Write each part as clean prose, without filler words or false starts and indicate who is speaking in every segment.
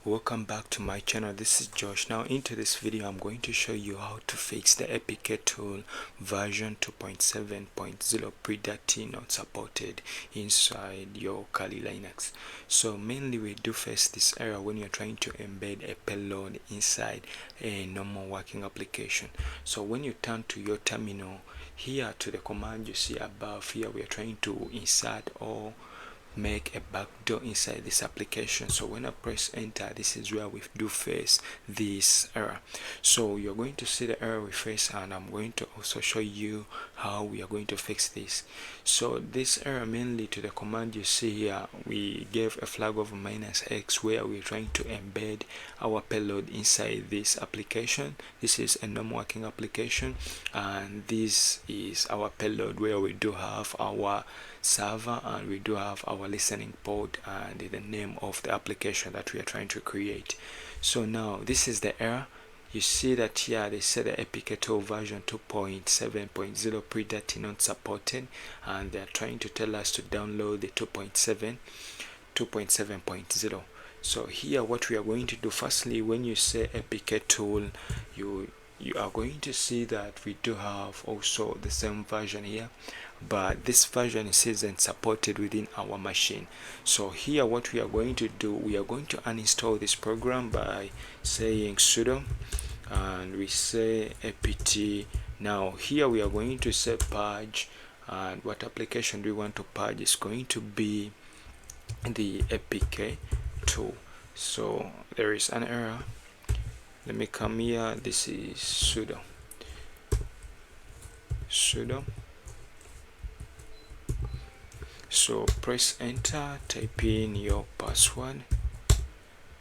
Speaker 1: Welcome back to my channel. This is Josh. Now into this video I'm going to show you how to fix the apktool version 2.7.0 pre-dirty not supported inside your Kali Linux. So mainly we do face this error when you're trying to embed a payload inside a normal working application. So when you turn to your terminal, here to the command you see above, here we are trying to insert or make a backdoor inside this application. So when I press enter, this is where we do face this error. So you're going to see the error we face, and I'm going to also show you how we are going to fix this. So this error, mainly to the command you see here, we gave a flag of -x where we're trying to embed our payload inside this application. This is a normal working application, and this is our payload where we do have our server and we do have our listening port and the name of the application that we are trying to create. So now this is the error. You see that here they say the apktool version 2.7.0 pre-dirty not supported, and they're trying to tell us to download the 2.7.0. So here what we are going to do, firstly, when you say apktool, you are going to see that we do have also the same version here, but this version isn't supported within our machine. So here what we are going to do, we are going to uninstall this program by saying sudo, and we say apt. Now here we are going to say purge, and what application do we want to purge is going to be the apktool. So there is an error. Let me come here. This is sudo. So press enter, type in your password.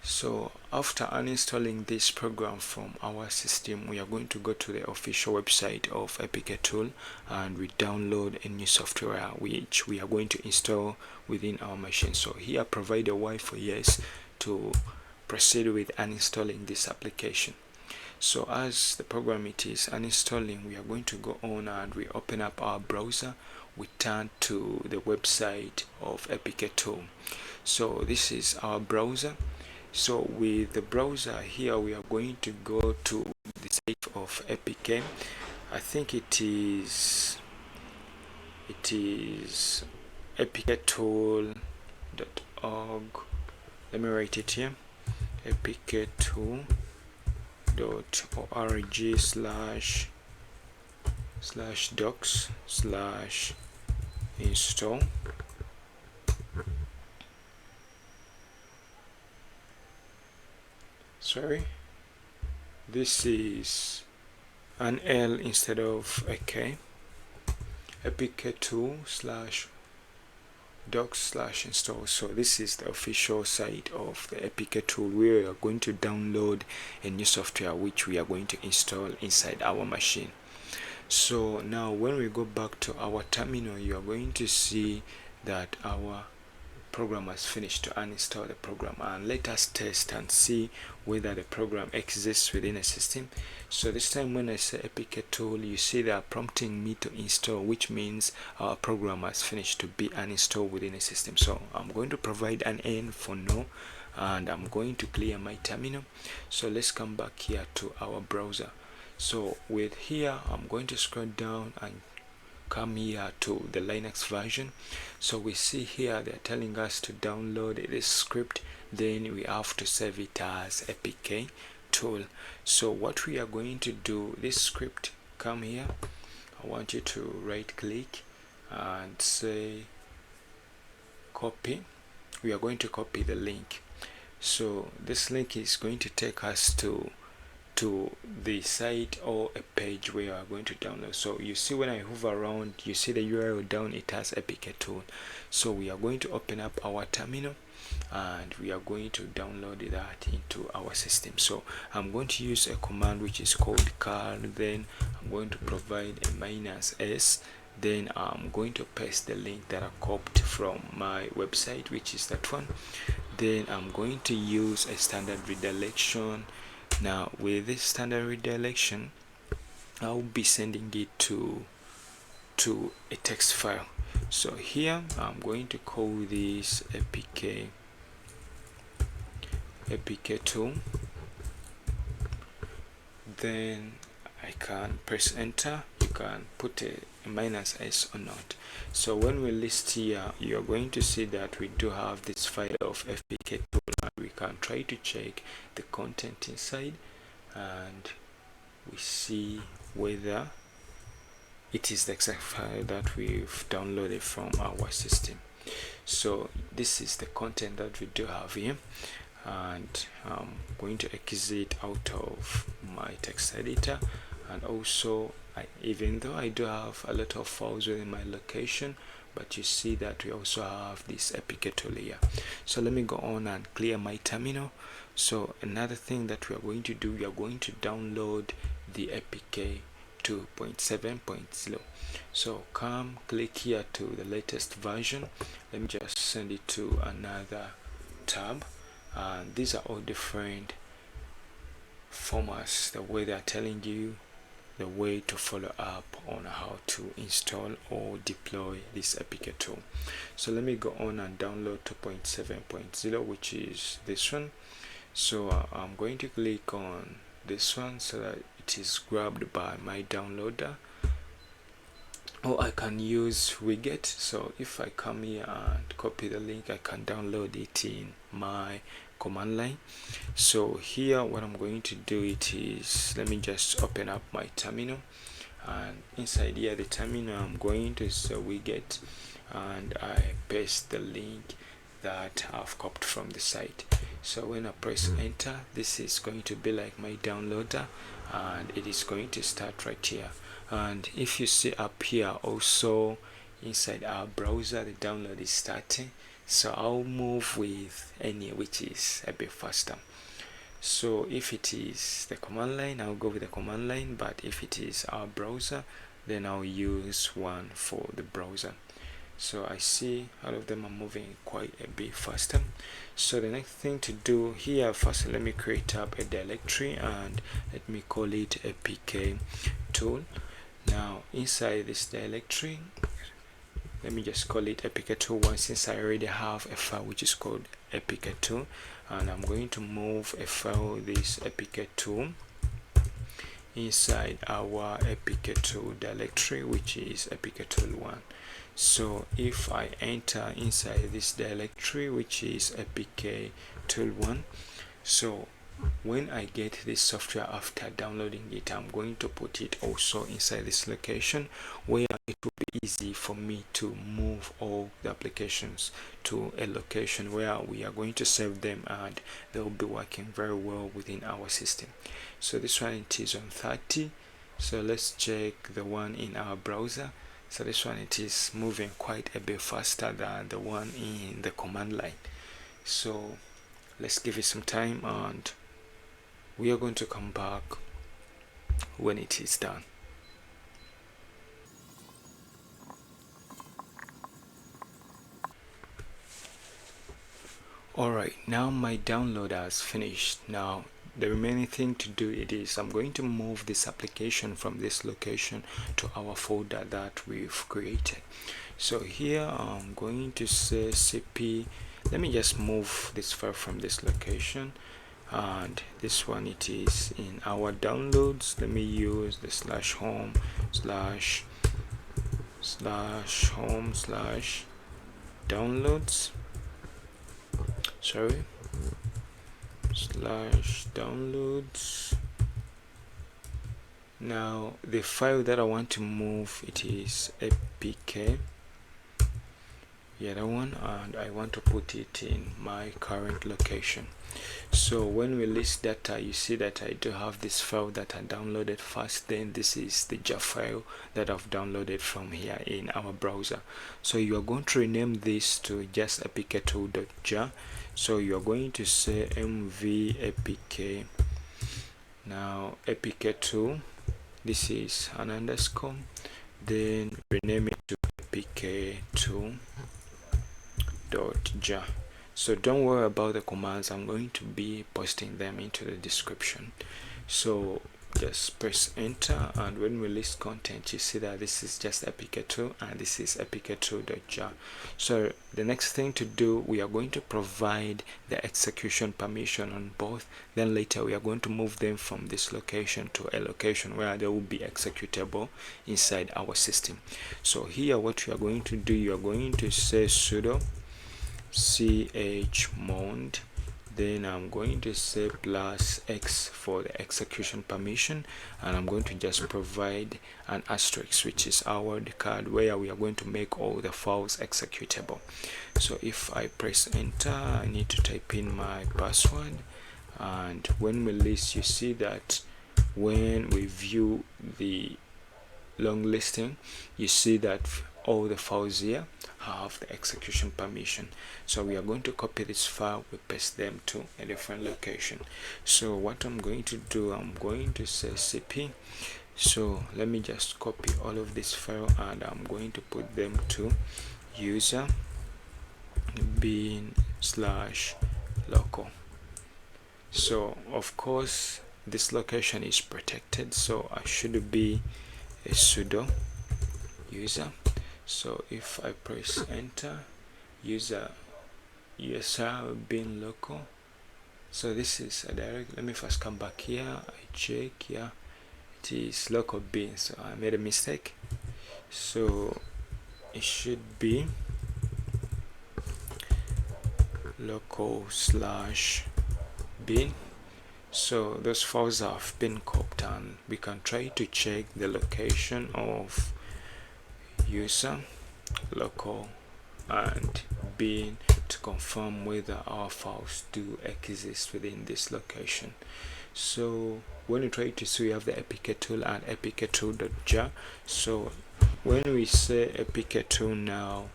Speaker 1: So after uninstalling this program from our system, we are going to go to the official website of apktool and we download a new software which we are going to install within our machine. So here provide a Y for yes to proceed with uninstalling this application. So as the program it is uninstalling, we are going to go on and we open up our browser. We turn to the website of apktool. So this is our browser. So with the browser here, we are going to go to the site of apk. I think it is apktool.org. Let me write it here. apktool.org/docs/install. Sorry, this is an L instead of a K. apktool/docs/install. So this is the official site of the apktool. We are going to download a new software which we are going to install inside our machine. So now when we go back to our terminal, you are going to see that our program has finished to uninstall the program, and let us test and see whether the program exists within a system. So this time when I say apktool, you see they are prompting me to install, which means our program has finished to be uninstalled within a system. So I'm going to provide an N for no, and I'm going to clear my terminal. So let's come back here to our browser. So with here I'm going to scroll down and come here to the Linux version. So we see here they're telling us to download this script, then we have to save it as apktool. So what we are going to do, this script, come here, I want you to right click and say copy. We are going to copy the link. So this link is going to take us to the site or a page where you are going to download. So you see when I hover around, you see the URL down, it has apktool. So we are going to open up our terminal and we are going to download that into our system. So I'm going to use a command which is called car, then I'm going to provide a -s, then I'm going to paste the link that I copied from my website, which is that one. Then I'm going to use a standard redirection. Now with this standard redirection, I'll be sending it to a text file. So here I'm going to call this apk tool, then I can press enter. You can put a -s or not. So when we list here, you're going to see that we do have this file of apk tool, and we can try to check the content inside, and we see whether it is the exact file that we've downloaded from our system. So this is the content that we do have here, and I'm going to exit out of my text editor. And also, even though I do have a lot of files within my location, but you see that we also have this apk tool here. So let me go on and clear my terminal. So another thing that we are going to do, we are going to download the apk 2.7.0. so click here to the latest version. Let me just send it to another tab, and these are all different formats, the way they are telling you the way to follow up on how to install or deploy this apk tool. So let me go on and download 2.7.0, which is this one. So I'm going to click on this one so that it is grabbed by my downloader, or I can use widget. So if I come here and copy the link, I can download it in my command line. So here what I'm going to do it is, let me just open up my terminal, and inside here the terminal I'm going to use a widget, and I paste the link that I've copied from the site. So when I press enter, this is going to be like my downloader, and it is going to start right here. And if you see up here also inside our browser, the download is starting. So I'll move with any which is a bit faster. So if it is the command line, I'll go with the command line, but if it is our browser, then I'll use one for the browser. So I see all of them are moving quite a bit faster. So the next thing to do here, first let me create up a directory, and let me call it apk tool. Now inside this directory, let me just call it apk tool 1, since I already have a file which is called apk tool, and I'm going to move a file, this apk tool, inside our apk tool directory, which is apk tool 1. So if I enter inside this directory, which is apk tool 1, so when I get this software after downloading it, I'm going to put it also inside this location, where it will be easy for me to move all the applications to a location where we are going to save them, and they will be working very well within our system. So this one, it is on 30. So let's check the one in our browser. So this one, it is moving quite a bit faster than the one in the command line. So let's give it some time, and we are going to come back when it is done. Alright, now my download has finished. Now the remaining thing to do it is, I'm going to move this application from this location to our folder that we've created. So here I'm going to say cp, let me just move this file from this location, and this one, it is in our downloads. Let me use the /home/home/ downloads, sorry, /downloads. Now the file that I want to move, it is apk, the other one, and I want to put it in my current location. So when we list data, you see that I do have this file that I downloaded first, then this is the jar file that I've downloaded from here in our browser. So you are going to rename this to just apktool.jar. So you are going to say mv apk, now apktool, this is an underscore, then rename it to apktool.jar. So don't worry about the commands, I'm going to be posting them into the description. So just press enter, and when we list content, you see that this is just apktool and this is apktool.jar. so the next thing to do, we are going to provide the execution permission on both. Then later we are going to move them from this location to a location where they will be executable inside our system. So here what you are going to do, you are going to say sudo chmod, then I'm going to say +x for the execution permission, and I'm going to just provide an asterisk, which is our word card where we are going to make all the files executable. So if I press enter, I need to type in my password, and when we list, you see that when we view the long listing, you see that all the files here have the execution permission. So we are going to copy this file, we paste them to a different location. So what I'm going to do, I'm going to say cp. So let me just copy all of this file, and I'm going to put them to user bin/local. So of course this location is protected, so I should be a sudo user. So if I press enter, user bin local, so this is a direct. Let me first come back here, I check here, it is local bin, so I made a mistake. So it should be local/bin. So those files have been copied, and we can try to check the location of user, local, and bin to confirm whether our files do exist within this location. So when you try to see, we have the apktool and apktool.jar. so when we say apktool now,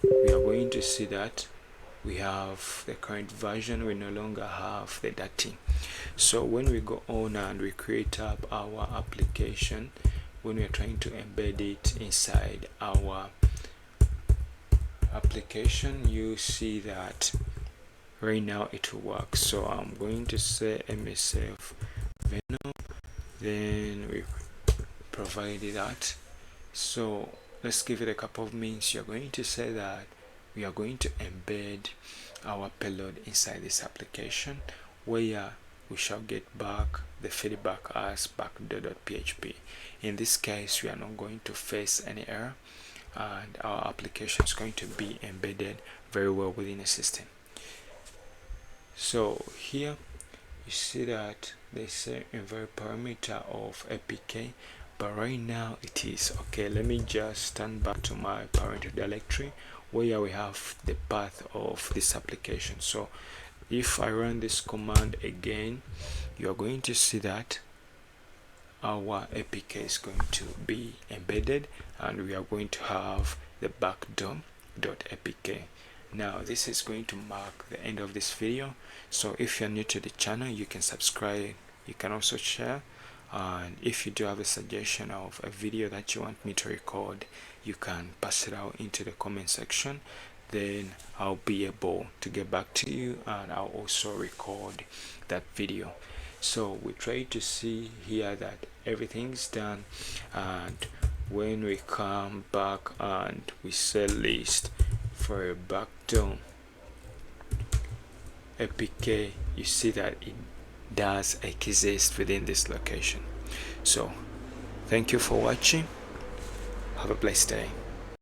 Speaker 1: we are going to see that we have the current version, we no longer have the dirty. So when we go on and we create up our application, when we are trying to embed it inside our application, you see that right now it will work. So I'm going to say msf venom, then we provided that. So let's give it a couple of minutes. You're going to say that we are going to embed our payload inside this application, where we shall get back the feedback as backdoor.php. In this case, we are not going to face any error, and our application is going to be embedded very well within the system. So here you see that they say invalid parameter of apk, but right now it is okay. Let me just turn back to my parent directory where we have the path of this application. So if I run this command again, you are going to see that our apk is going to be embedded, and we are going to have the backdoor.apk. Now this is going to mark the end of this video. So if you're new to the channel, you can subscribe, you can also share, and if you do have a suggestion of a video that you want me to record, you can pass it out into the comment section. Then I'll be able to get back to you, and I'll also record that video. So we try to see here that everything's done, and when we come back and we say list for a backdoor apk, you see that it does exist within this location. So thank you for watching, have a blessed day.